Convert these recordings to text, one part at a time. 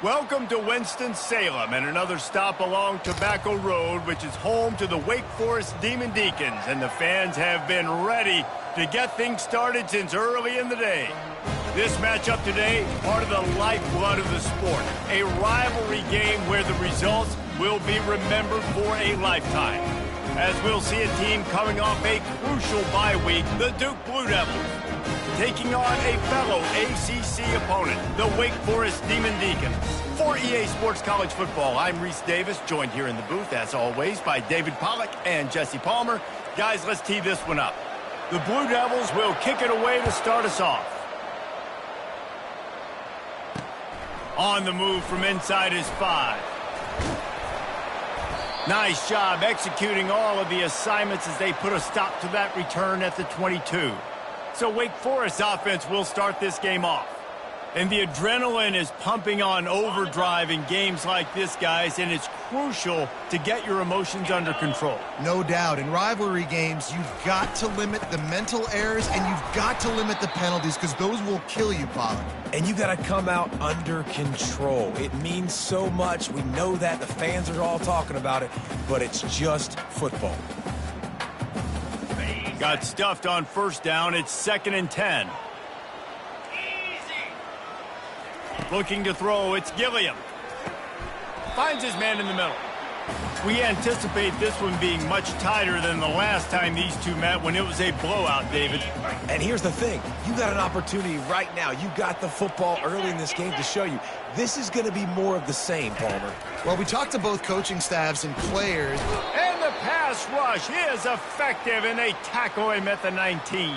Welcome to Winston-Salem and another stop along Tobacco Road, which is home to the Wake Forest Demon Deacons, and the fans have been ready to get things started since early in the day. This matchup today, part of the lifeblood of the sport, a rivalry game where the results will be remembered for a lifetime. As we'll see a team coming off a crucial bye week, the Duke Blue Devils, taking on a fellow ACC opponent, the Wake Forest Demon Deacons. For EA Sports College Football, I'm Reese Davis, joined here in the booth, as always, by David Pollack and Jesse Palmer. Guys, let's tee this one up. The Blue Devils will kick it away to start us off. On the move from inside is 5. Nice job executing all of the assignments as they put a stop to that return at the 22. So Wake Forest's offense will start this game off. And the adrenaline is pumping on overdrive in games like this, guys, and it's crucial to get your emotions under control. No doubt. In rivalry games, you've got to limit the mental errors and you've got to limit the penalties because those will kill you, Pollack. And you got to come out under control. It means so much. We know that. The fans are all talking about it, but it's just football. Got stuffed on first down. It's 2nd and 10. Looking to throw, it's Gilliam. Finds his man in the middle. We anticipate this one being much tighter than the last time these two met when it was a blowout, David. And here's the thing. You got an opportunity right now. You got the football early in this game to show you. This is going to be more of the same, Palmer. Well, we talked to both coaching staffs and players. And the pass rush is effective, and they tackle him at the 19.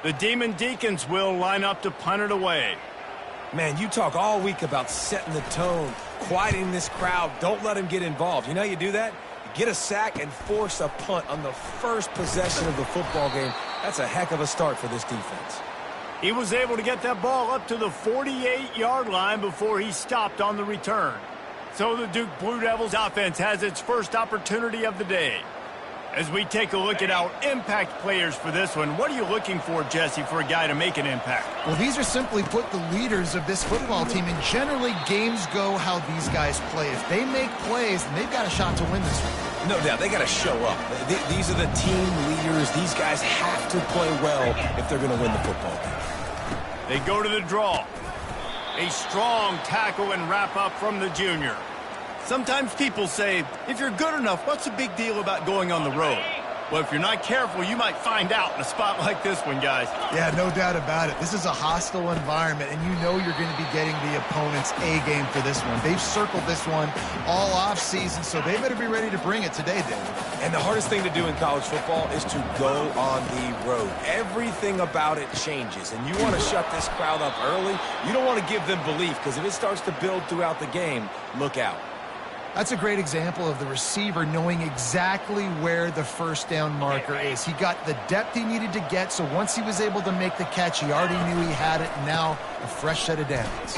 The Demon Deacons will line up to punt it away. Man, you talk all week about setting the tone, quieting this crowd. Don't let them get involved. You know how you do that? You get a sack and force a punt on the first possession of the football game. That's a heck of a start for this defense. He was able to get that ball up to the 48-yard line before he stopped on the return. So the Duke Blue Devils offense has its first opportunity of the day. As we take a look at our impact players for this one, what are you looking for, Jesse, for a guy to make an impact? Well, these are simply put the leaders of this football team, and generally games go how these guys play. If they make plays, then they've got a shot to win this one. No doubt, they got to show up. These are the team leaders. These guys have to play well if they're going to win the football game. They go to the draw. A strong tackle and wrap up from the junior. Sometimes people say, if you're good enough, what's the big deal about going on the road? Well, if you're not careful, you might find out in a spot like this one, guys. Yeah, no doubt about it. This is a hostile environment, and you know you're going to be getting the opponent's A game for this one. They've circled this one all offseason, so they better be ready to bring it today, David. And the hardest thing to do in college football is to go on the road. Everything about it changes, and you want to shut this crowd up early. You don't want to give them belief, because if it starts to build throughout the game, look out. That's a great example of the receiver knowing exactly where the first down marker is. He got the depth he needed to get, so once he was able to make the catch, he already knew he had it, and now a fresh set of downs.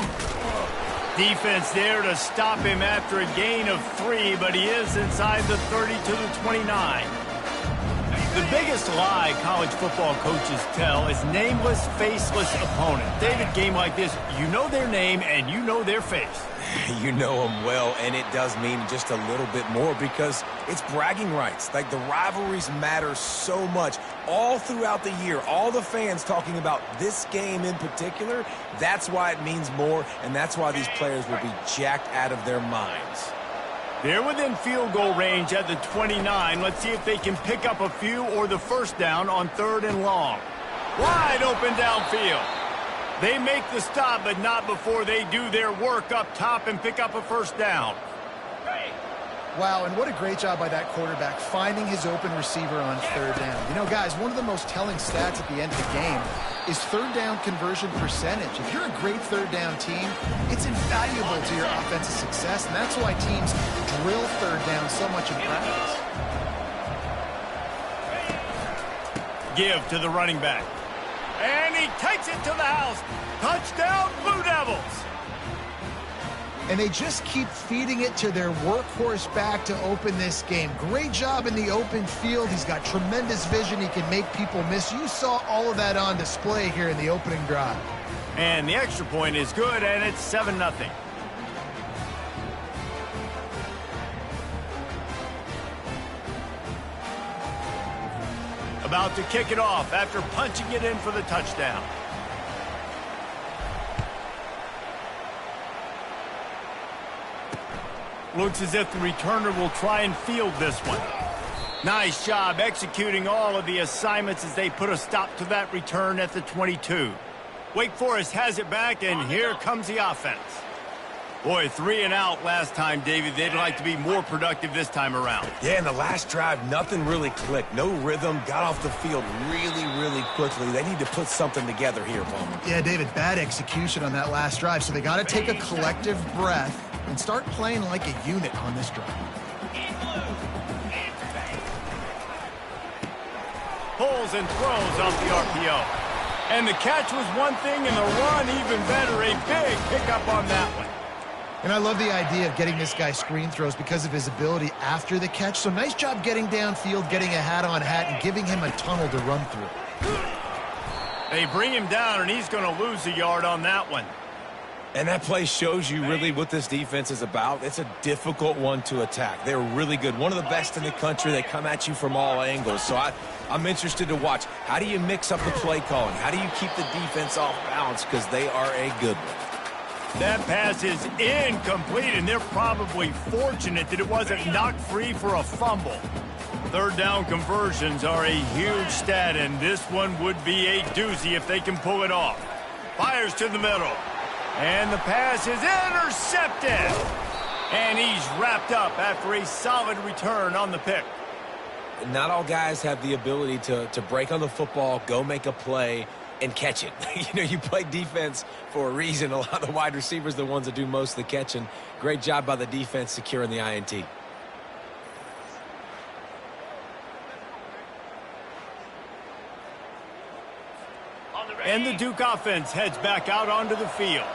Defense there to stop him after a gain of 3, but he is inside the 30 to the 29. The biggest lie college football coaches tell is nameless, faceless opponent. David, game like this, you know their name and you know their face. You know them well, and it does mean just a little bit more because it's bragging rights. Like, the rivalries matter so much all throughout the year. All the fans talking about this game in particular, that's why it means more, and that's why these players will be jacked out of their minds. They're within field goal range at the 29. Let's see if they can pick up a few or the first down on 3rd and long. Wide open downfield. They make the stop, but not before they do their work up top and pick up a first down. Wow, and what a great job by that quarterback finding his open receiver on 3rd down. You know, guys, one of the most telling stats at the end of the game is 3rd down conversion percentage. If you're a great 3rd down team, it's invaluable to your offensive success, and that's why teams drill 3rd down so much in practice. Give to the running back. And he takes it to the house. Touchdown, Blue Devils. And they just keep feeding it to their workhorse back to open this game. Great job in the open field. He's got tremendous vision. He can make people miss. You saw all of that on display here in the opening drive. And the extra point is good, and it's 7-0. about to kick it off after punching it in for the touchdown. Looks as if the returner will try and field this one. Nice job executing all of the assignments as they put a stop to that return at the 22. Wake Forest has it back, and here comes the offense. Boy, 3 and out last time, David. They'd like to be more productive this time around. Yeah, in the last drive, nothing really clicked. No rhythm, got off the field really quickly. They need to put something together here, Palmer. Yeah, David, bad execution on that last drive, so they got to take a collective breath and start playing like a unit on this drive. Pulls and throws off the RPO. And the catch was one thing, and the run even better. A big pickup on that one. And I love the idea of getting this guy screen throws because of his ability after the catch. So nice job getting downfield, getting a hat-on-hat, and giving him a tunnel to run through. They bring him down, and he's going to lose a yard on that one. And that play shows you really what this defense is about. It's a difficult one to attack. They're really good. One of the best in the country. They come at you from all angles. So I'm interested to watch. How do you mix up the play calling? How do you keep the defense off balance? Because they are a good one. That pass is incomplete, and they're probably fortunate that it wasn't knocked free for a fumble. Third down conversions are a huge stat, and this one would be a doozy if they can pull it off. Fires to the middle. And the pass is intercepted. And he's wrapped up after a solid return on the pick. Not all guys have the ability to break on the football, go make a play, and catch it. You play defense for a reason. A lot of the wide receivers are the ones that do most of the catching. Great job by the defense securing the INT. And the Duke offense heads back out onto the field.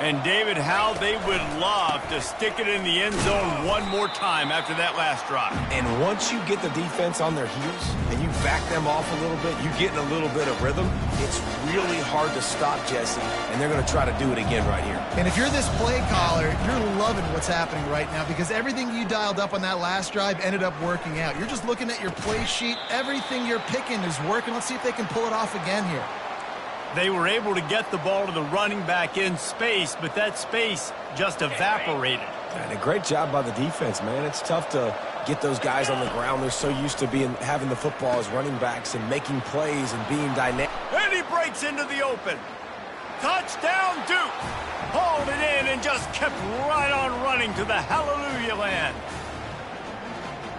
And David, how they would love to stick it in the end zone one more time after that last drive. And once you get the defense on their heels and you back them off a little bit, you get in a little bit of rhythm, it's really hard to stop, Jesse, and they're going to try to do it again right here. And if you're this play caller, you're loving what's happening right now because everything you dialed up on that last drive ended up working out. You're just looking at your play sheet. Everything you're picking is working. Let's see if they can pull it off again here. They were able to get the ball to the running back in space, but that space just evaporated. And a great job by the defense, man. It's tough to get those guys on the ground. They're so used to having the football as running backs and making plays and being dynamic. And he breaks into the open. Touchdown, Duke. Hauled it in and just kept right on running to the hallelujah land.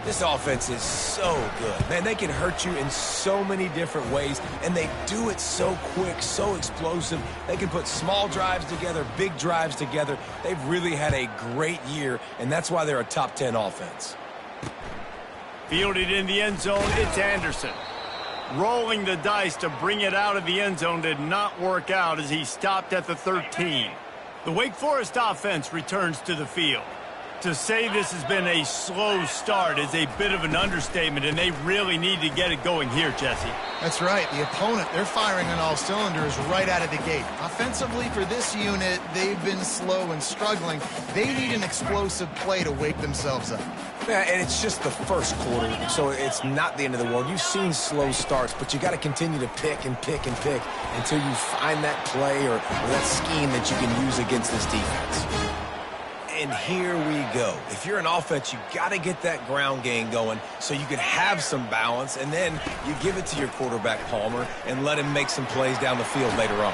This offense is so good. Man, they can hurt you in so many different ways, and they do it so quick, so explosive. They can put small drives together, big drives together. They've really had a great year, and that's why they're a top 10 offense. Fielded in the end zone, it's Anderson. Rolling the dice to bring it out of the end zone did not work out as he stopped at the 13. The Wake Forest offense returns to the field. To say this has been a slow start is a bit of an understatement, and they really need to get it going here, Jesse. That's right. The opponent, they're firing on all cylinders right out of the gate. Offensively for this unit, they've been slow and struggling. They need an explosive play to wake themselves up. Yeah, and it's just the first quarter, so it's not the end of the world. You've seen slow starts, but you got to continue to pick and pick and pick until you find that play or that scheme that you can use against this defense. And here we go. If you're an offense, you got to get that ground game going so you can have some balance, and then you give it to your quarterback, Palmer, and let him make some plays down the field later on.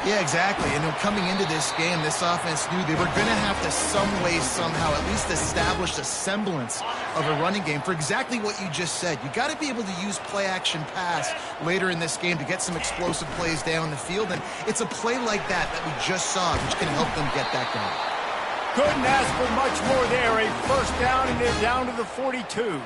Yeah, exactly. And coming into this game, this offense knew they were going to have to some way, somehow, at least establish a semblance of a running game for exactly what you just said. You got to be able to use play-action pass later in this game to get some explosive plays down the field, and it's a play like that we just saw which can help them get that going. Couldn't ask for much more there. A first down, and they're down to the 42.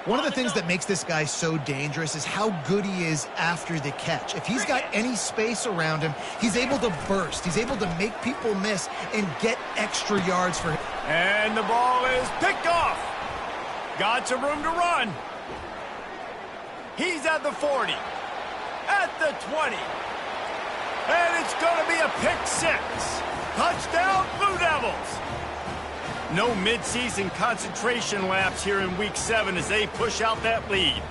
One of the things that makes this guy so dangerous is how good he is after the catch. If he's got any space around him, he's able to burst. He's able to make people miss and get extra yards for him. And the ball is picked off. Got some room to run. He's at the 40. At the 20. And it's going to be a pick six. Touchdown, Blue Devils. No midseason concentration laps here in Week 7 as they push out that lead.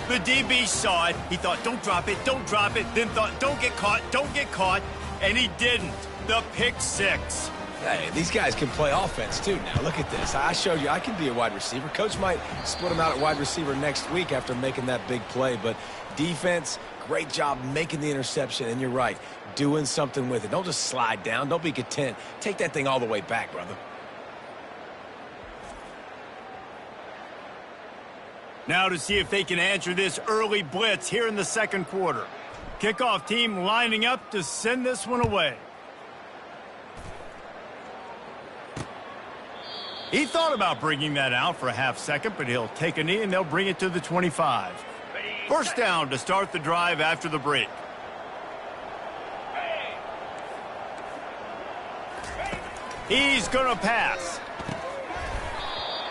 The DB saw it. He thought, don't drop it, don't drop it. Then thought, don't get caught. And he didn't. The pick six. Hey, these guys can play offense, too, now. Look at this. I showed you I can be a wide receiver. Coach might split him out at wide receiver next week after making that big play. But defense, great job making the interception. And you're right, doing something with it. Don't just slide down. Don't be content. Take that thing all the way back, brother. Now to see if they can answer this early blitz here in the second quarter. Kickoff team lining up to send this one away. He thought about bringing that out for a half second, but he'll take a knee and they'll bring it to the 25. First down to start the drive after the break. He's going to pass.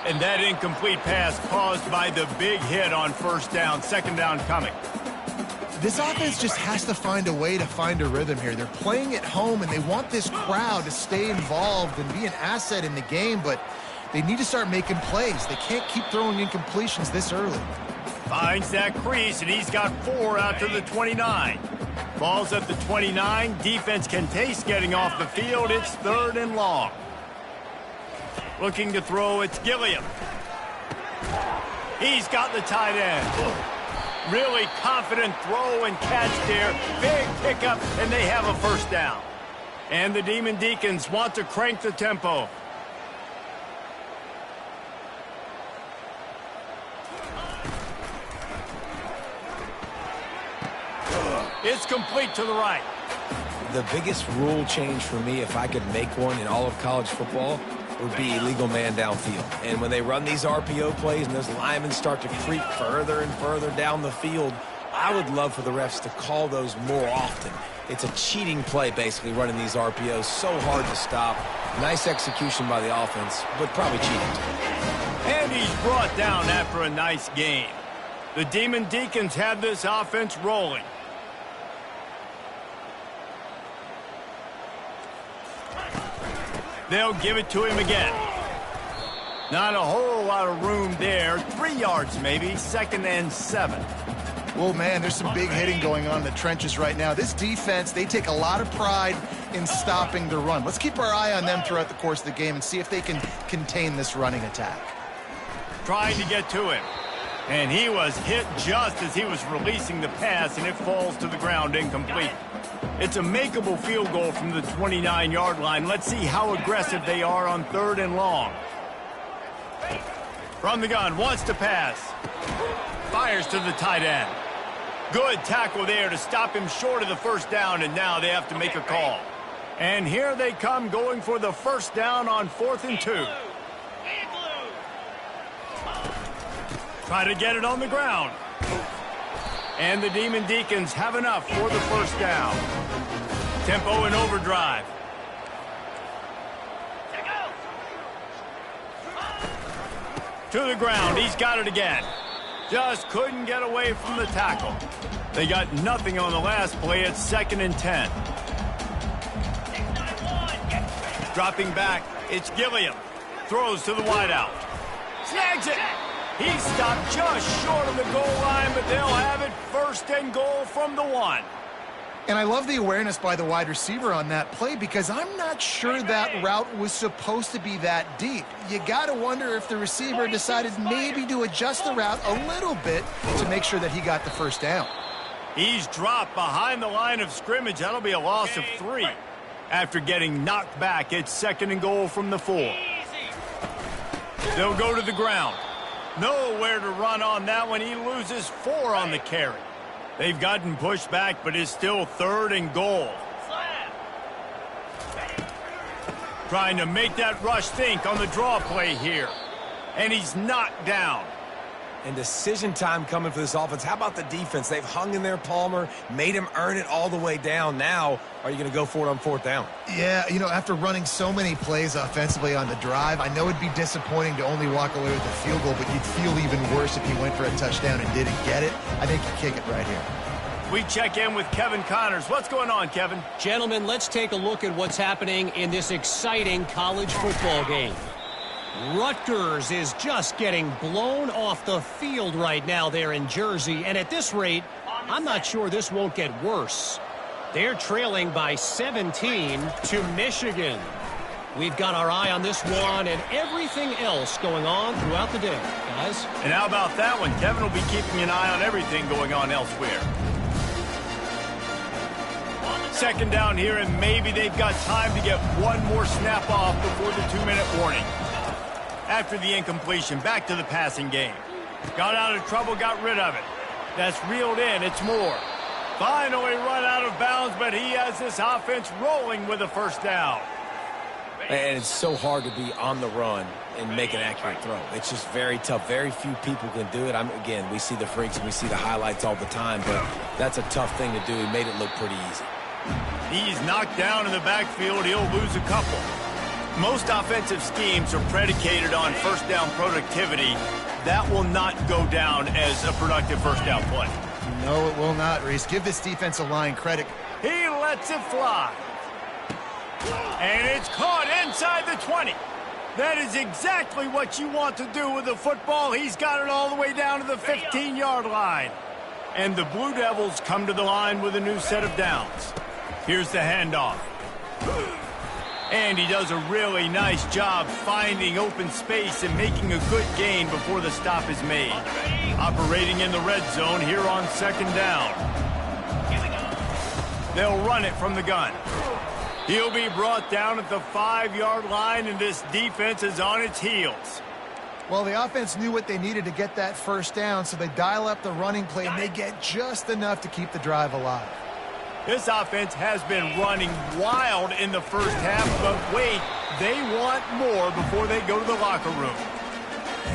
And that incomplete pass caused by the big hit on first down. Second down coming. This offense just has to find a way to find a rhythm here. They're playing at home, and they want this crowd to stay involved and be an asset in the game, but they need to start making plays. They can't keep throwing incompletions this early. Finds that crease, and he's got 4 out to the 29. Ball's at the 29. Defense can taste getting off the field. It's 3rd and long. Looking to throw, it's Gilliam. He's got the tight end. Really confident throw and catch there. Big pickup, and they have a first down. And the Demon Deacons want to crank the tempo. It's complete to the right. The biggest rule change for me, if I could make one in all of college football, would be illegal man downfield. And when they run these RPO plays and those linemen start to creep further and further down the field, I would love for the refs to call those more often. It's a cheating play, basically, running these RPOs. So hard to stop. Nice execution by the offense, but probably cheating too. And he's brought down after a nice game. The Demon Deacons have this offense rolling. They'll give it to him again. Not a whole lot of room there. 3 yards maybe. 2nd and 7. Well, man, there's some big hitting going on in the trenches right now. This defense, they take a lot of pride in stopping the run. Let's keep our eye on them throughout the course of the game and see if they can contain this running attack. Trying to get to him. And he was hit just as he was releasing the pass, and it falls to the ground incomplete. It's a makeable field goal from the 29-yard line. Let's see how aggressive they are on 3rd and long. From the gun, wants to pass. Fires to the tight end. Good tackle there to stop him short of the first down, and now they have to make a call. And here they come going for the first down on 4th and 2. Try to get it on the ground. And the Demon Deacons have enough for the first down. Tempo and overdrive. To the ground. He's got it again. Just couldn't get away from the tackle. They got nothing on the last play. It's 2nd and 10. Dropping back. It's Gilliam. Throws to the wideout. Snags it. He stopped just short of the goal line, but they'll have it 1st and goal from the 1. And I love the awareness by the wide receiver on that play because I'm not sure that route was supposed to be that deep. You got to wonder if the receiver decided maybe to adjust the route a little bit to make sure that he got the first down. He's dropped behind the line of scrimmage. That'll be a loss of 3. After getting knocked back, it's 2nd and goal from the 4. They'll go to the ground. Nowhere to run on that one. He loses 4 on the carry. They've gotten pushed back, but it's still 3rd and goal. Trying to make that rush think on the draw play here. And he's knocked down. And decision time coming for this offense. How about the defense? They've hung in there, Palmer, made him earn it all the way down. Now, are you going to go for it on 4th down? Yeah, you know, after running so many plays offensively on the drive, I know it'd be disappointing to only walk away with a field goal, but you'd feel even worse if you went for a touchdown and didn't get it. I think you kick it right here. We check in with Kevin Connors. What's going on, Kevin? Gentlemen, let's take a look at what's happening in this exciting college football game. Rutgers is just getting blown off the field right now there in Jersey, and at this rate, I'm not sure this won't get worse. They're trailing by 17 to Michigan. We've got our eye on this one and everything else going on throughout the day, guys. And how about that one? Kevin will be keeping an eye on everything going on elsewhere. Second down here, and maybe they've got time to get one more snap off before the 2-minute warning. After the incompletion, back to the passing game. Got out of trouble, got rid of it. That's reeled in, it's more. Finally run out of bounds, but he has this offense rolling with a first down. And it's so hard to be on the run and make an accurate throw. It's just very tough. Very few people can do it. Again, we see the freaks and we see the highlights all the time, but that's a tough thing to do. He made it look pretty easy. He's knocked down in the backfield. He'll lose a couple. Most offensive schemes are predicated on first down productivity. That will not go down as a productive first down play. No, it will not, Reese. Give this defensive line credit. He lets it fly. And it's caught inside the 20. That is exactly what you want to do with the football. He's got it all the way down to the 15-yard line. And the Blue Devils come to the line with a new set of downs. Here's the handoff. And he does a really nice job finding open space and making a good gain before the stop is made. Operating in the red zone here on second down. They'll run it from the gun. He'll be brought down at the 5-yard line, and this defense is on its heels. Well, the offense knew what they needed to get that first down, so they dial up the running play, and they get just enough to keep the drive alive. This offense has been running wild in the first half, but wait, they want more before they go to the locker room.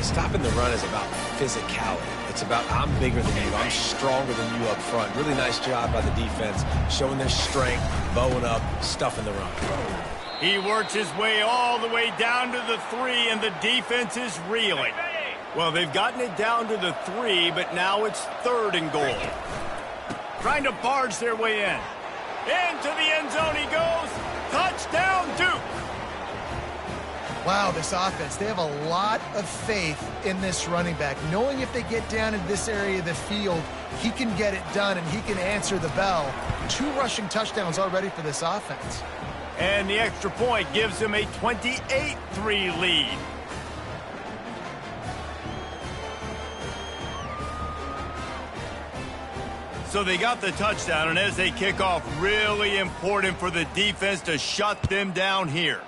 Stopping the run is about physicality. It's about I'm bigger than you, I'm stronger than you up front. Really nice job by the defense, showing their strength, bowing up, stuffing the run. He works his way all the way down to the 3, and the defense is reeling. Well, they've gotten it down to the 3, but now it's 3rd and goal. Trying to barge their way in. Into the end zone he goes. Touchdown, Duke. Wow, this offense, they have a lot of faith in this running back, knowing if they get down in this area of the field, he can get it done and he can answer the bell. 2 rushing touchdowns already for this offense. And the extra point gives them a 28-3 lead. So they got the touchdown, and as they kick off, really important for the defense to shut them down here.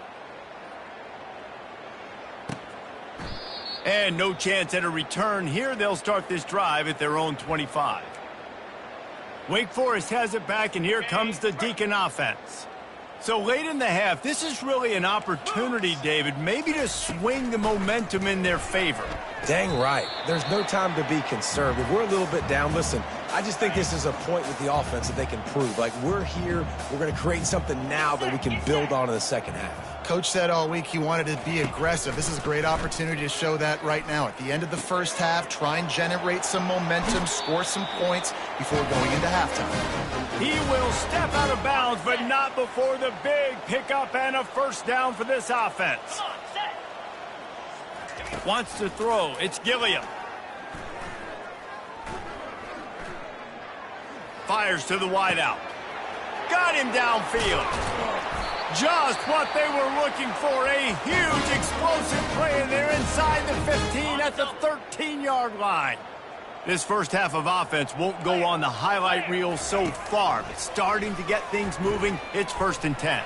And no chance at a return here. They'll start this drive at their own 25. Wake Forest has it back, and here comes the Deacon offense. So late in the half, this is really an opportunity, David, maybe to swing the momentum in their favor. Dang right. There's no time to be concerned. If we're a little bit down, listen, I just think this is a point with the offense that they can prove. Like, we're here, we're going to create something now that we can build on in the second half. Coach said all week he wanted to be aggressive. This is a great opportunity to show that right now. At the end of the first half, try and generate some momentum, score some points before going into halftime. He will step out of bounds, but not before the big pickup and a first down for this offense. Wants to throw. It's Gilliam. Fires to the wideout. Got him downfield. Just what they were looking for. A huge explosive play, and they're inside the 15 at the 13-yard line. This first half of offense won't go on the highlight reel so far, but starting to get things moving. It's 1st and 10.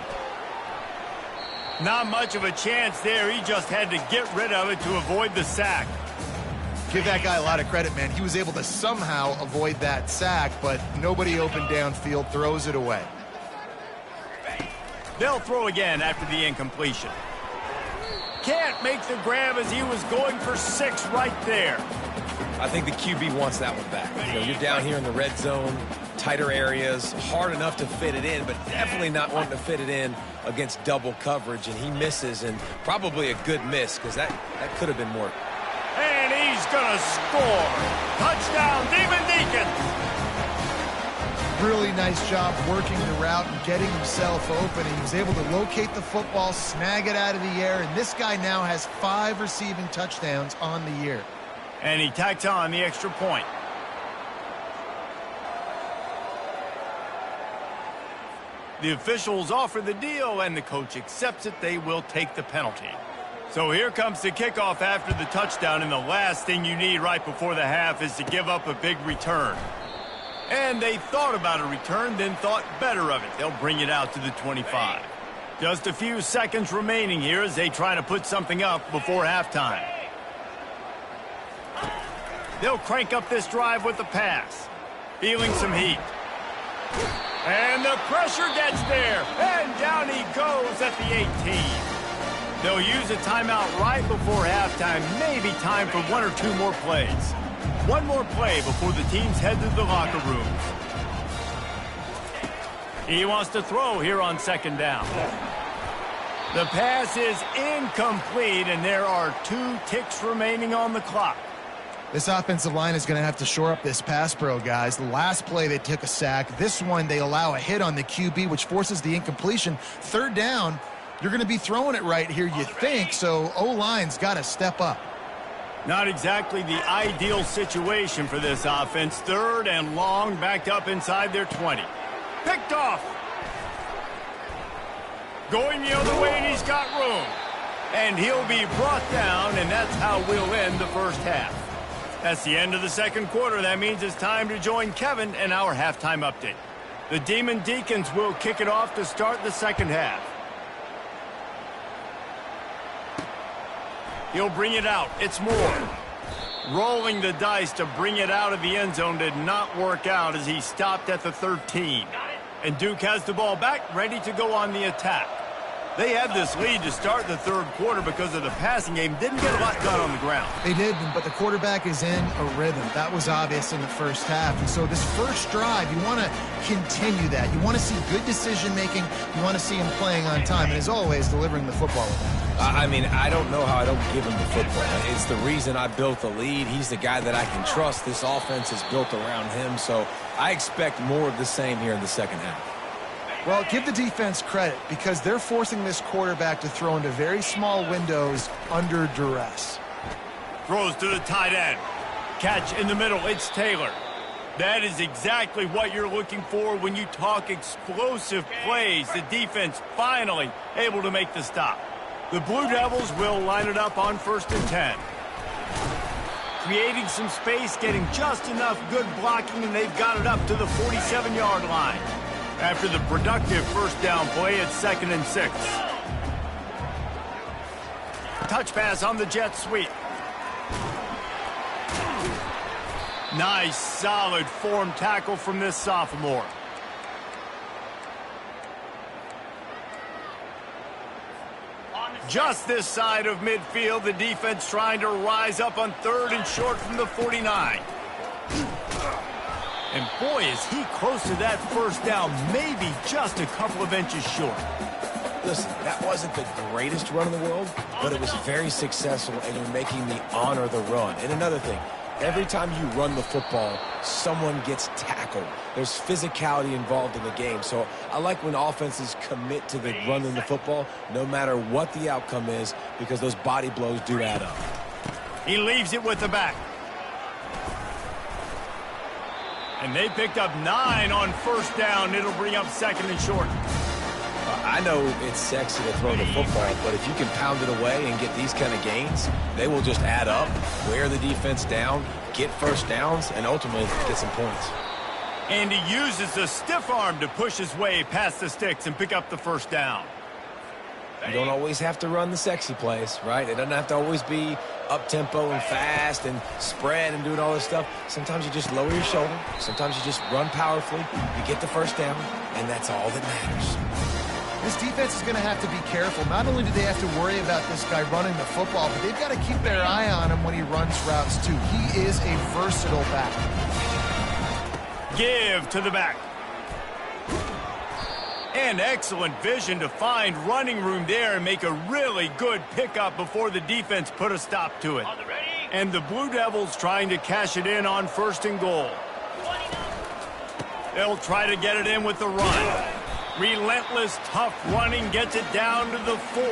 Not much of a chance there. He just had to get rid of it to avoid the sack. Give that guy a lot of credit, man. He was able to somehow avoid that sack, but nobody open downfield, throws it away. They'll throw again after the incompletion. Can't make the grab as he was going for 6 right there. I think the QB wants that one back. You know, you're down here in the red zone, tighter areas, hard enough to fit it in, but definitely not wanting to fit it in against double coverage, and he misses, and probably a good miss because that could have been more. And he's going to score. Touchdown, Demon Deacons. Really nice job working the route and getting himself open. He was able to locate the football, snag it out of the air, and this guy now has 5 receiving touchdowns on the year. And he tacks on the extra point. The officials offer the deal, and the coach accepts it. They will take the penalty. So here comes the kickoff after the touchdown, and the last thing you need right before the half is to give up a big return. And they thought about a return, then thought better of it. They'll bring it out to the 25. Just a few seconds remaining here as they try to put something up before halftime. They'll crank up this drive with the pass. Feeling some heat. And the pressure gets there. And down he goes at the 18. They'll use a timeout right before halftime. Maybe time for 1 or 2 more plays. One more play before the teams head to the locker rooms. He wants to throw here on second down. The pass is incomplete, and there are 2 ticks remaining on the clock. This offensive line is going to have to shore up this pass pro, guys. The last play, they took a sack. This one, they allow a hit on the QB, which forces the incompletion. Third down, you're going to be throwing it right here, you think, so O-line's got to step up. Not exactly the ideal situation for this offense. Third and long, backed up inside their 20. Picked off. Going the other way, and he's got room. And he'll be brought down, and that's how we'll end the first half. That's the end of the second quarter. That means it's time to join Kevin and our halftime update. The Demon Deacons will kick it off to start the second half. He'll bring it out. It's Moore. Rolling the dice to bring it out of the end zone did not work out as he stopped at the 13. And Duke has the ball back, ready to go on the attack. They had this lead to start the third quarter because of the passing game. Didn't get a lot done on the ground. They did, but the quarterback is in a rhythm. That was obvious in the first half. And so this first drive, you want to continue that. You want to see good decision-making. You want to see him playing on time. And as always, delivering the football with that. I mean, I don't know how I don't give him the football. It's the reason I built the lead. He's the guy that I can trust. This offense is built around him. So I expect more of the same here in the second half. Well, give the defense credit because they're forcing this quarterback to throw into very small windows under duress. Throws to the tight end. Catch in the middle. It's Taylor. That is exactly what you're looking for when you talk explosive plays. The defense finally able to make the stop. The Blue Devils will line it up on 1st and 10. Creating some space, getting just enough good blocking, and they've got it up to the 47-yard line. After the productive first down play, it's 2nd and 6. Touch pass on the jet sweep. Nice, solid form tackle from this sophomore. Just this side of midfield, the defense trying to rise up on 3rd and short from the 49. And boy, is he close to that first down, maybe just a couple of inches short. Listen, that wasn't the greatest run in the world, but it was very successful, and you're making me honor the run. And another thing, every time you run the football, someone gets tackled. There's physicality involved in the game. So I like when offenses commit to the running the football, no matter what the outcome is, because those body blows do add up. He leaves it with the back. And they picked up 9 on first down. It'll bring up 2nd and short. I know it's sexy to throw the football, but if you can pound it away and get these kind of gains, they will just add up, wear the defense down, get first downs, and ultimately get some points. And he uses the stiff arm to push his way past the sticks and pick up the first down. You don't always have to run the sexy plays, right? It doesn't have to always be up-tempo and fast and spread and doing all this stuff. Sometimes you just lower your shoulder. Sometimes you just run powerfully. You get the first down, and that's all that matters. This defense is going to have to be careful. Not only do they have to worry about this guy running the football, but they've got to keep their eye on him when he runs routes, too. He is a versatile back. Give to the back. And excellent vision to find running room there and make a really good pickup before the defense put a stop to it. And the Blue Devils trying to cash it in on 1st and goal. They'll try to get it in with the run. Relentless, tough running gets it down to the 4.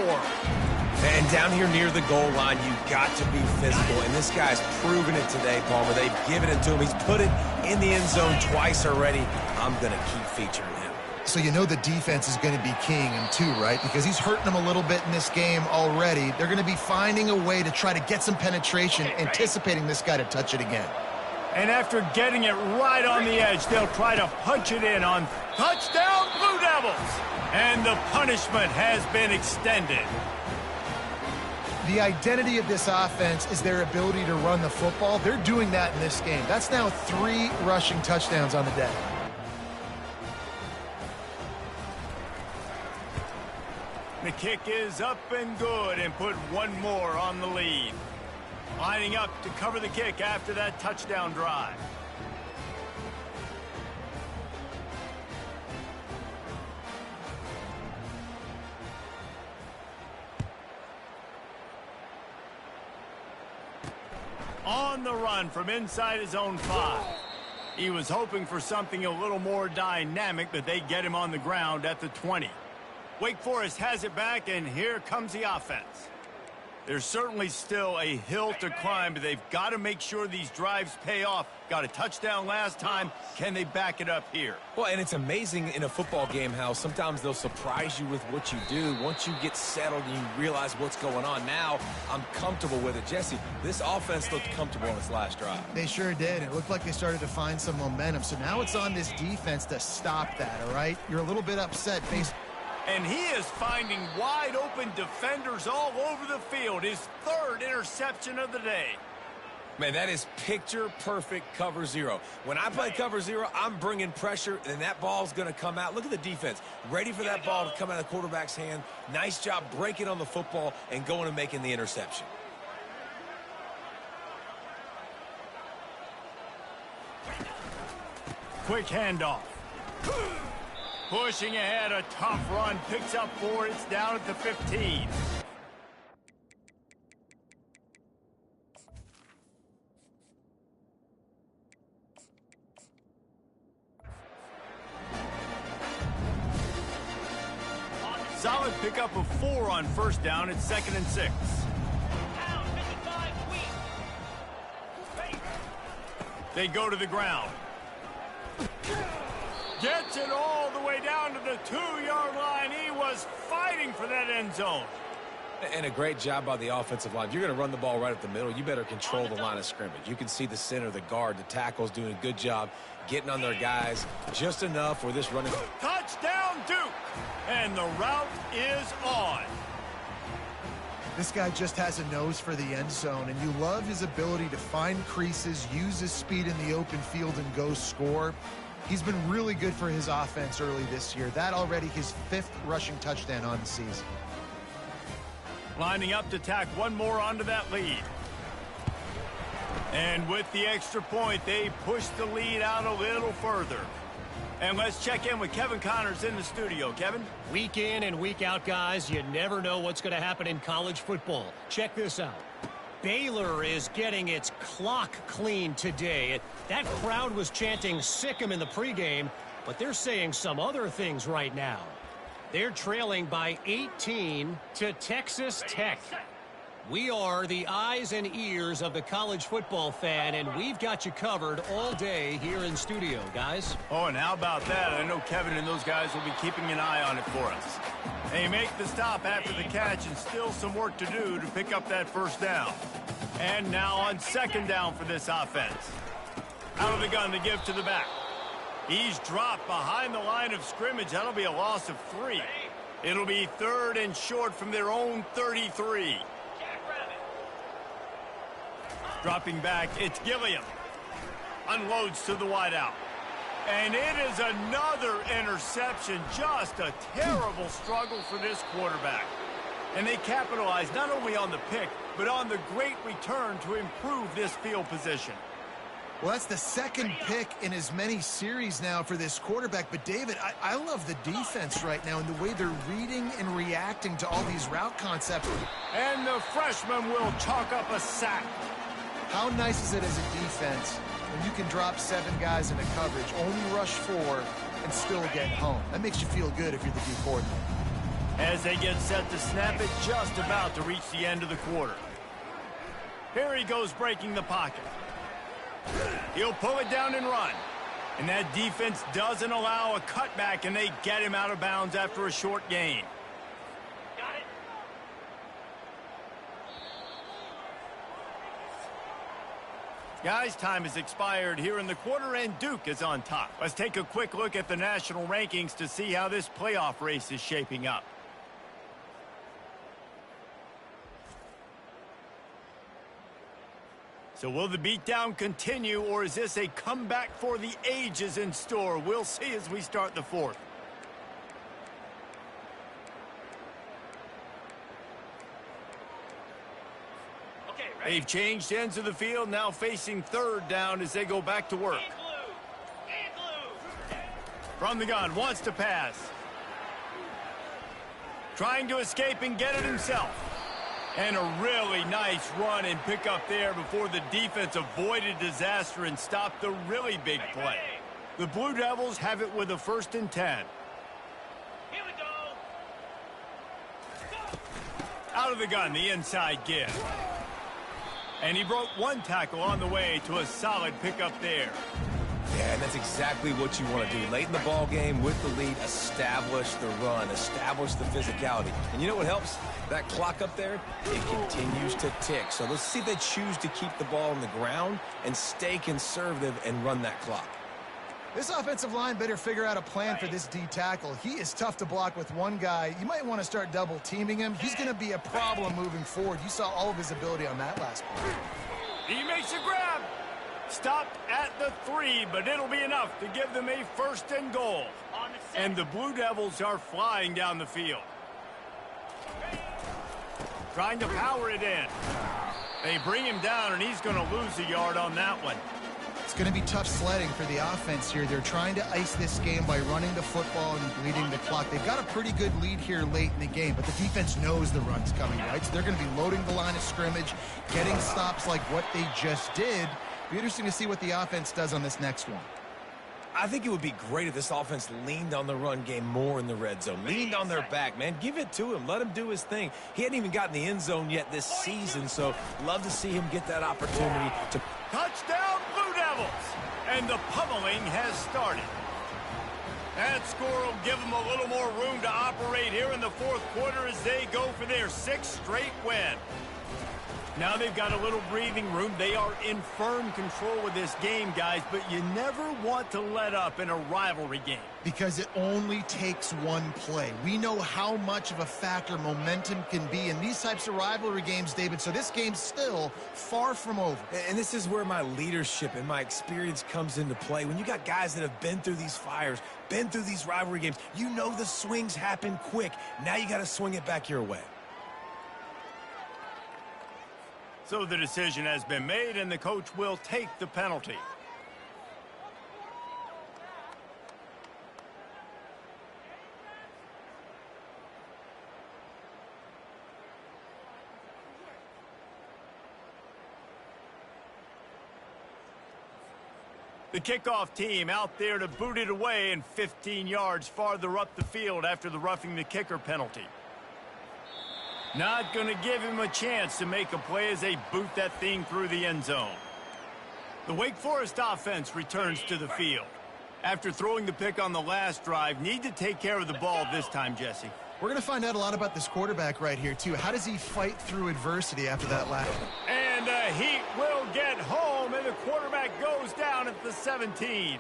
And down here near the goal line, you've got to be physical. And this guy's proven it today, Palmer. They've given it to him. He's put it in the end zone twice already. I'm going to keep featuring him. So you know the defense is going to be keying him too, right? Because he's hurting them a little bit in this game already. They're going to be finding a way to try to get some penetration, anticipating this guy to touch it again. And after getting it right on the edge, they'll try to punch it in on touchdown Blue Devils. And the punishment has been extended. The identity of this offense is their ability to run the football. They're doing that in this game. That's now 3 rushing touchdowns on the day. The kick is up and good and put one more on the lead. Lining up to cover the kick after that touchdown drive. On the run from inside his own 5. He was hoping for something a little more dynamic, but they get him on the ground at the 20. Wake Forest has it back, and here comes the offense. There's certainly still a hill to climb, but they've got to make sure these drives pay off. Got a touchdown last time. Can they back it up here? Well, and it's amazing in a football game how sometimes they'll surprise you with what you do. Once you get settled and you realize what's going on, now I'm comfortable with it. Jesse, this offense looked comfortable on its last drive. They sure did. It looked like they started to find some momentum. So now it's on this defense to stop that, all right? You're a little bit upset based... And he is finding wide-open defenders all over the field. His 3rd interception of the day. Man, that is picture-perfect cover 0. When I play cover 0, I'm bringing pressure, and that ball's going to come out. Look at the defense. Ready for that ball to come out of the quarterback's hand. Nice job breaking on the football and going and making the interception. Quick handoff. Pushing ahead, a tough run, picks up 4, it's down at the 15. Solid pickup of 4 on first down, it's 2nd and 6. They go to the ground. Gets it all the way down to the 2-yard line. He was fighting for that end zone. And a great job by the offensive line. If you're going to run the ball right up the middle, you better control the line of scrimmage. You can see the center, the guard, the tackles doing a good job getting on their guys just enough where this running... Touchdown, Duke! And the route is on. This guy just has a nose for the end zone, and you love his ability to find creases, use his speed in the open field, and go score. He's been really good for his offense early this year. That already his 5th rushing touchdown on the season. Lining up to tack one more onto that lead. And with the extra point, they push the lead out a little further. And let's check in with Kevin Connors in the studio. Kevin? Week in and week out, guys, you never know what's going to happen in college football. Check this out. Baylor is getting its clock cleaned today. That crowd was chanting "sick 'em" in the pregame, but they're saying some other things right now. They're trailing by 18 to Texas Tech. We are the eyes and ears of the college football fan, and we've got you covered all day here in studio, guys. Oh, and how about that? I know Kevin and those guys will be keeping an eye on it for us. They make the stop after the catch, and still some work to do to pick up that first down. And now on 2nd down for this offense. Out of the gun to give to the back. He's dropped behind the line of scrimmage. That'll be a loss of 3. It'll be 3rd and short from their own 33. Dropping back, it's Gilliam. Unloads to the wideout. And it is another interception. Just a terrible struggle for this quarterback. And they capitalize not only on the pick, but on the great return to improve this field position. Well, that's the 2nd pick in as many series now for this quarterback. But, David, I love the defense right now and the way they're reading and reacting to all these route concepts. And the freshman will chalk up a sack. How nice is it as a defense when you can drop 7 guys into coverage, only rush 4, and still get home? That makes you feel good if you're the D coordinator. As they get set to snap it, just about to reach the end of the quarter. Here he goes breaking the pocket. He'll pull it down and run. And that defense doesn't allow a cutback, and they get him out of bounds after a short gain. Got it. Guys, time has expired here in the quarter, and Duke is on top. Let's take a quick look at the national rankings to see how this playoff race is shaping up. So will the beatdown continue, or is this a comeback for the ages in store? We'll see as we start the fourth. Okay, ready? They've changed ends of the field, now facing third down as they go back to work. And glue. And glue. From the gun, wants to pass. Trying to escape and get it himself. And a really nice run and pick up there before the defense avoided disaster and stopped the really big play. The Blue Devils have it with a 1st and 10. Here we go. Out of the gun, the inside give. And he broke 1 tackle on the way to a solid pickup there. Yeah, and that's exactly what you want to do. Late in the ball game with the lead, establish the run, establish the physicality. And you know what helps? That clock up there, it continues to tick. So let's see if they choose to keep the ball on the ground and stay conservative and run that clock. This offensive line better figure out a plan for this D tackle. He is tough to block with one guy. You might want to start double teaming him. He's going to be a problem moving forward. You saw all of his ability on that last play. He makes a grab. Stopped at the 3, but it'll be enough to give them a 1st and goal. On the set. And the Blue Devils are flying down the field. Trying to power it in. They bring him down, and he's going to lose a yard on that one. It's going to be tough sledding for the offense here. They're trying to ice this game by running the football and bleeding the clock. They've got a pretty good lead here late in the game, but the defense knows the run's coming, right? So they're going to be loading the line of scrimmage, getting stops like what they just did. Be interesting to see what the offense does on this next one. I think it would be great if this offense leaned on the run game more in the red zone. Leaned on their back, man. Give it to him. Let him do his thing. He hadn't even gotten the end zone yet this season, so love to see him get that opportunity to... Touchdown, Blue Devils! And the pummeling has started. That score will give them a little more room to operate here in the fourth quarter as they go for their 6th straight win. Now they've got a little breathing room. They are in firm control with this game, guys, but you never want to let up in a rivalry game. Because it only takes one play. We know how much of a factor momentum can be in these types of rivalry games, David, so this game's still far from over. And this is where my leadership and my experience comes into play. When you got guys that have been through these fires, been through these rivalry games, you know the swings happen quick. Now you got to swing it back your way. So the decision has been made, and the coach will take the penalty. The kickoff team out there to boot it away and 15 yards farther up the field after the roughing the kicker penalty. Not going to give him a chance to make a play as they boot that thing through the end zone. The Wake Forest offense returns to the field. After throwing the pick on the last drive, need to take care of the ball this time, Jesse. We're going to find out a lot about this quarterback right here, too. How does he fight through adversity after that last one? And the Heat will get home, and the quarterback goes down at the 17.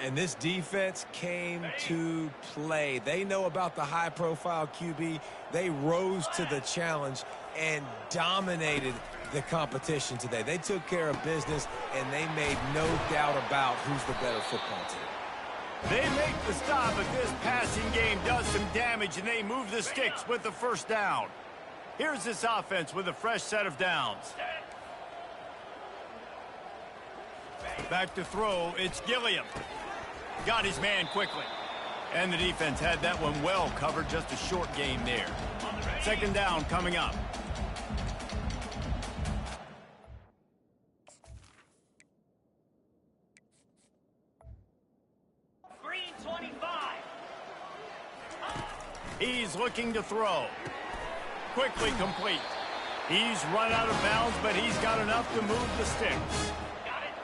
And this defense came to play. They know about the high-profile QB. They rose to the challenge and dominated the competition today. They took care of business, and they made no doubt about who's the better football team. They make the stop, but this passing game does some damage, and they move the sticks with the 1st down. Here's this offense with a fresh set of downs. Back to throw, it's Gilliam. Got his man quickly. And the defense had that one well covered, just a short gain there. 2nd down coming up. He's looking to throw. Quickly complete. He's run out of bounds, but he's got enough to move the sticks.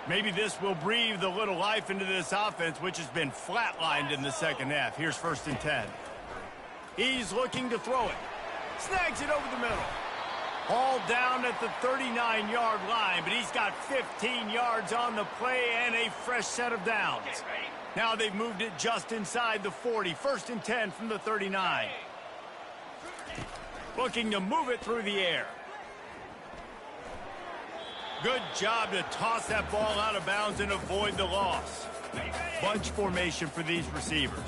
Maybe this will breathe a little life into this offense, which has been flatlined in the second half. Here's 1st and 10. He's looking to throw it. Snags it over the middle. All down at the 39-yard line, but he's got 15 yards on the play and a fresh set of downs. Now they've moved it just inside the 40. 1st and 10 from the 39. Looking to move it through the air. Good job to toss that ball out of bounds and avoid the loss. Bunch formation for these receivers.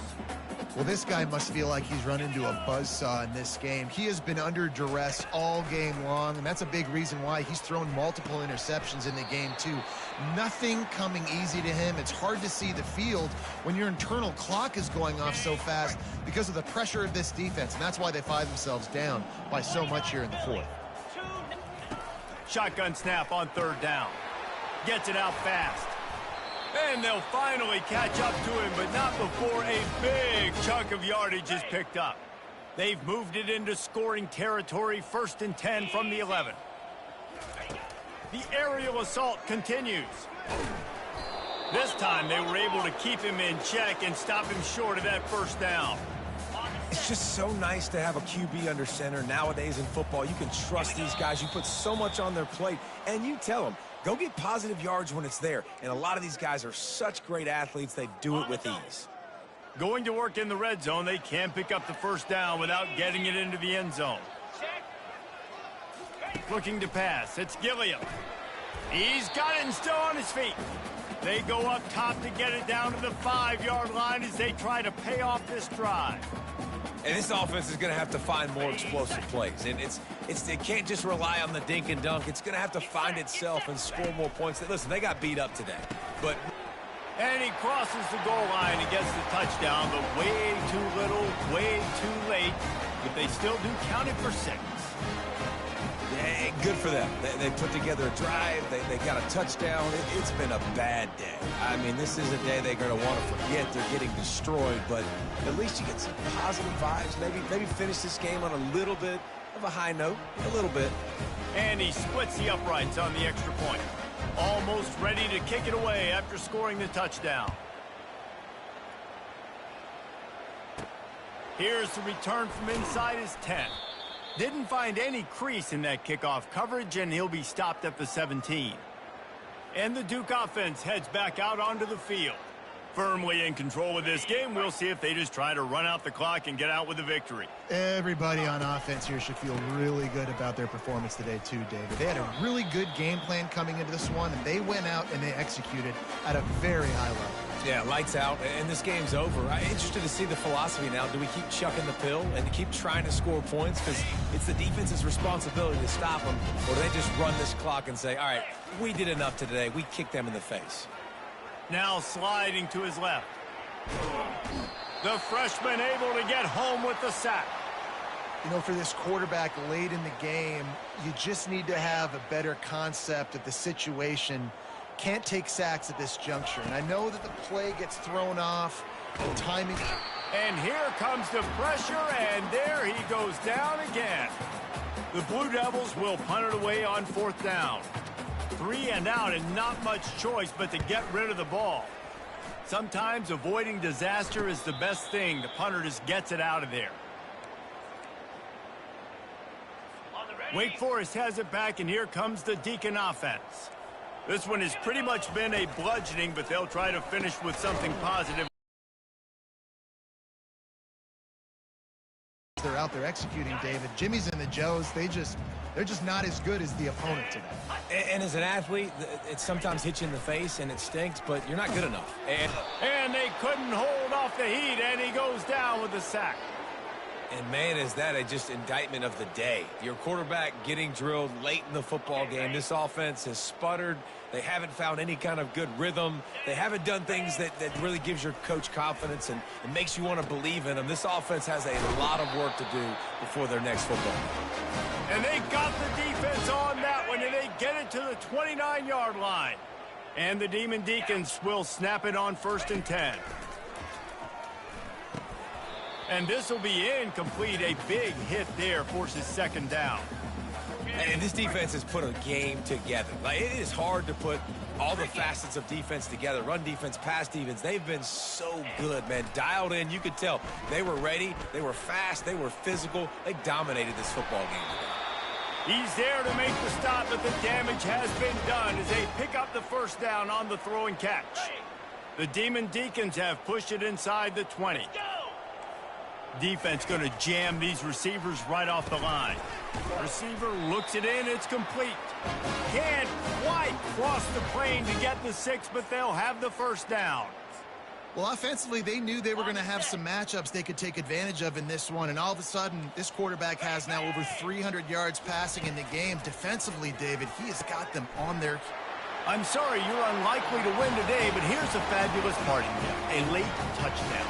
Well, this guy must feel like he's run into a buzzsaw in this game. He has been under duress all game long, and that's a big reason why he's thrown multiple interceptions in the game, too. Nothing coming easy to him. It's hard to see the field when your internal clock is going off so fast because of the pressure of this defense, and that's why they find themselves down by so much here in the 4th. Shotgun snap on 3rd down. Gets it out fast. And they'll finally catch up to him, but not before a big chunk of yardage is picked up. They've moved it into scoring territory. 1st and 10 from the 11. The aerial assault continues. This time they were able to keep him in check and stop him short of that 1st down. It's just so nice to have a QB under center. Nowadays in football, you can trust these guys. You put so much on their plate, and you tell them, go get positive yards when it's there. And a lot of these guys are such great athletes, they do it with ease. Going to work in the red zone, they can pick up the 1st down without getting it into the end zone. Looking to pass, it's Gilliam. He's got it and still on his feet. They go up top to get it down to the 5-yard line as they try to pay off this drive. And this offense is going to have to find more explosive plays. And it can't just rely on the dink and dunk. It's going to have to find itself and score more points. Listen, they got beat up today. And he crosses the goal line and gets the touchdown, but way too little, way too late. But they still do count it for 6. Yeah, good for them. They put together a drive. They got a touchdown. It's been a bad day. I mean, this is a day they're going to want to forget. They're getting destroyed, but at least you get some positive vibes. Maybe finish this game on a little bit of a high note, a little bit. And he splits the uprights on the extra point. Almost ready to kick it away after scoring the touchdown. Here's the return from inside his 10. Didn't find any crease in that kickoff coverage, and he'll be stopped at the 17. And the Duke offense heads back out onto the field. Firmly in control of this game. We'll see if they just try to run out the clock and get out with a victory. Everybody on offense here should feel really good about their performance today, too, David. They had a really good game plan coming into this one, and they went out and they executed at a very high level. Yeah, lights out, and this game's over. I'm interested to see the philosophy now. Do we keep chucking the pill and keep trying to score points? Because it's the defense's responsibility to stop them. Or do they just run this clock and say, all right, we did enough today. We kicked them in the face. Now sliding to his left. The freshman able to get home with the sack. You know, for this quarterback late in the game, you just need to have a better concept of the situation. Can't take sacks at this juncture. And I know that the play gets thrown off, the timing. And here comes the pressure, and there he goes down again. The Blue Devils will punt it away on 4th down. 3 and out, and not much choice but to get rid of the ball. Sometimes avoiding disaster is the best thing. The punter just gets it out of there. Wake Forest has it back, and here comes the Deacon offense. This one has pretty much been a bludgeoning, but they'll try to finish with something positive. They're out there executing, David. Jimmy's and the Joes, they're just not as good as the opponent today. And as an athlete, it sometimes hits you in the face and it stinks, but you're not good enough. And they couldn't hold off the heat, and he goes down with the sack. And, man, is that a just indictment of the day. Your quarterback getting drilled late in the football game. This offense has sputtered. They haven't found any kind of good rhythm. They haven't done things that really gives your coach confidence and it makes you want to believe in them. This offense has a lot of work to do before their next football game. And they got the defense on that one, and they get it to the 29-yard line. And the Demon Deacons will snap it on 1st and 10. And this will be incomplete. A big hit there forces second down. And this defense has put a game together. Like, it is hard to put all the facets of defense together. Run defense, pass defense. They've been so good, man. Dialed in. You could tell they were ready. They were fast. They were physical. They dominated this football game today. He's there to make the stop, but the damage has been done as they pick up the first down on the throw and catch. The Demon Deacons have pushed it inside the 20. Defense going to jam these receivers right off the line. Receiver looks it in. It's complete. Can't quite cross the plane to get the 6, but they'll have the first down. Well, offensively, they knew they were going to have some matchups they could take advantage of in this one, and all of a sudden, this quarterback has now over 300 yards passing in the game. Defensively, David, he has got them on their... I'm sorry, you're unlikely to win today, but here's a fabulous parting gift, a late touchdown.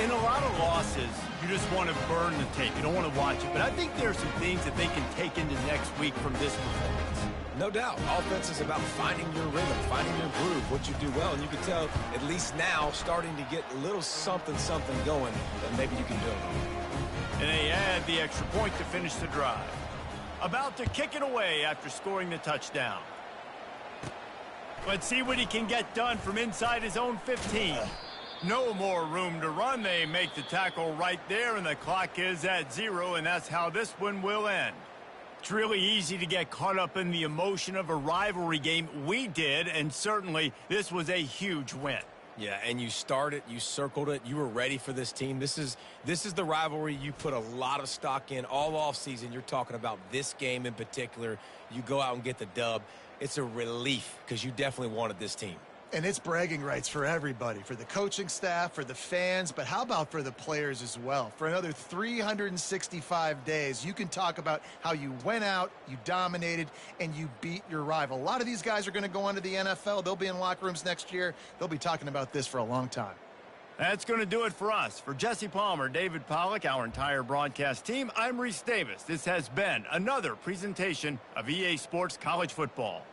In a lot of losses, you just want to burn the tape. You don't want to watch it. But I think there are some things that they can take into next week from this performance. No doubt. Offense is about finding your rhythm, finding your groove, what you do well. And you can tell, at least now, starting to get a little something going that maybe you can build on. And they add the extra point to finish the drive. About to kick it away after scoring the touchdown. Let's see what he can get done from inside his own 15. No more room to run. They make the tackle right there, and the clock is at 0, and that's how this one will end. It's really easy to get caught up in the emotion of a rivalry game. We did, and certainly this was a huge win. Yeah, and you started, you circled it, you were ready for this team. This is the rivalry you put a lot of stock in all offseason. You're talking about this game in particular. You go out and get the dub. It's a relief because you definitely wanted this team. And it's bragging rights for everybody, for the coaching staff, for the fans, but how about for the players as well? For another 365 days, you can talk about how you went out, you dominated, and you beat your rival. A lot of these guys are going to go on to the NFL. They'll be in locker rooms next year. They'll be talking about this for a long time. That's going to do it for us. For Jesse Palmer, David Pollack, our entire broadcast team, I'm Reese Davis. This has been another presentation of EA Sports College Football.